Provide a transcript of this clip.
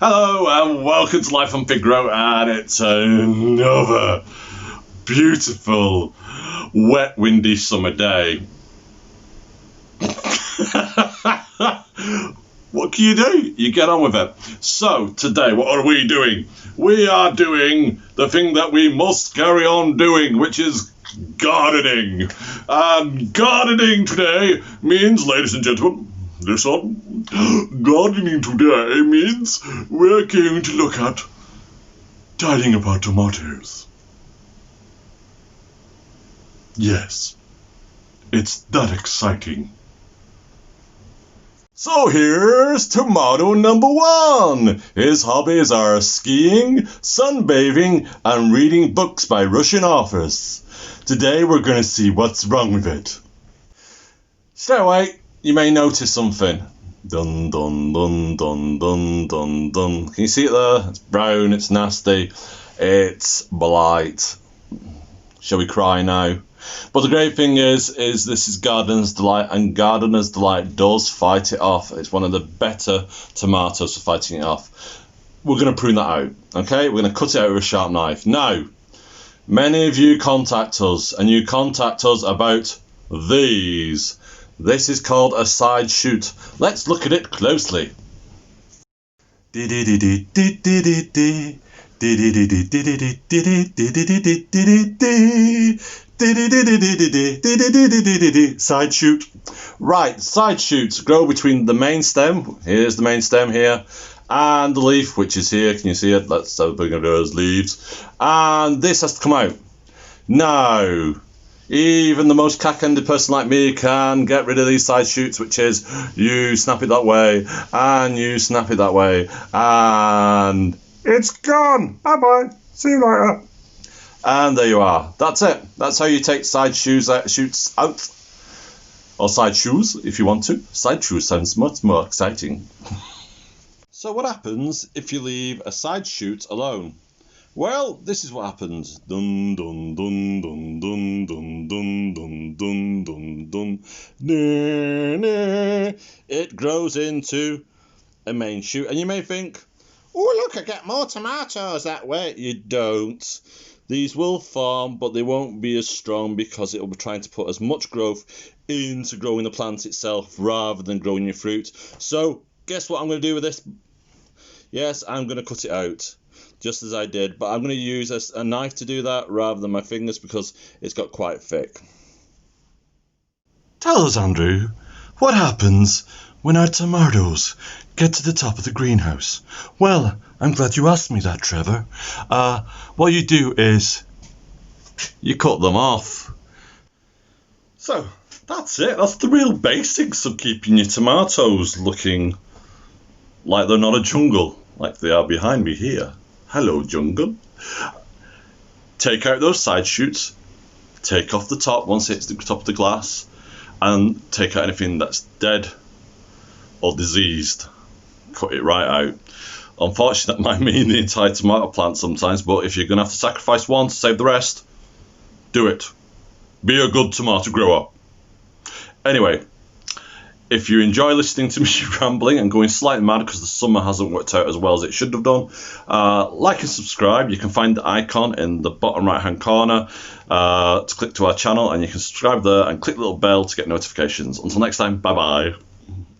Hello and welcome to Life on Pig Grow, and it's another beautiful, wet, windy summer day. What can you do? You get on with it. So today, what are we doing? We are doing the thing that we must carry on doing, which is gardening. And gardening today means, ladies and gentlemen, listen, gardening today means we're going to look at tidying up our tomatoes. Yes, it's that exciting. So here's tomato number one. His hobbies are skiing, sunbathing, and reading books by Russian authors. Today we're going to see what's wrong with it. Straight away, you may notice something. Dun dun dun dun dun dun dun. Can you see it there? It's brown, it's nasty, it's blight. Shall we cry now? But the great thing is this is Gardener's Delight, and Gardener's Delight does fight it off. It's one of the better tomatoes for fighting it off. We're going to prune that out, okay? We're going to cut it out with a sharp knife. Now, many of you contact us, and you contact us about these. This is called a side shoot. Let's look at it closely. Side shoot. Right, side shoots grow between the main stem. Here's the main stem here, and the leaf, which is here. Can you see it? Let's bring it as leaves. And this has to come out. Now, even the most cack-handed person like me can get rid of these side shoots, which is you snap it that way, and you snap it that way, and it's gone. Bye-bye. See you later. And there you are. That's it. That's how you take side shoots out. Or side shoes, if you want to. Side shoes sounds much more exciting. So what happens if you leave a side shoot alone? Well, this is what happens. Dun dun dun dun dun dun dun dun dun dun dun. Nah, nah. It grows into a main shoot, and you may think, oh look, I get more tomatoes that way. You don't. These will form, but they won't be as strong because it will be trying to put as much growth into growing the plant itself rather than growing your fruit. So, guess what I'm going to do with this? Yes, I'm going to cut it out, just as I did, but I'm going to use a knife to do that rather than my fingers because it's got quite thick. Tell us, Andrew, what happens when our tomatoes get to the top of the greenhouse? Well, I'm glad you asked me that, Trevor. What you do is you cut them off. So, that's it. That's the real basics of keeping your tomatoes looking like they're not a jungle, like they are behind me here. Hello, jungle. Take out those side shoots. Take off the top once it hits the top of the glass. And take out anything that's dead or diseased. Cut it right out. Unfortunately, that might mean the entire tomato plant sometimes, but if you're going to have to sacrifice one to save the rest, do it. Be a good tomato grower. Anyway, if you enjoy listening to me rambling and going slightly mad because the summer hasn't worked out as well as it should have done, like and subscribe. You can find the icon in the bottom right hand corner to click to our channel, and you can subscribe there and click the little bell to get notifications. Until next time, bye bye.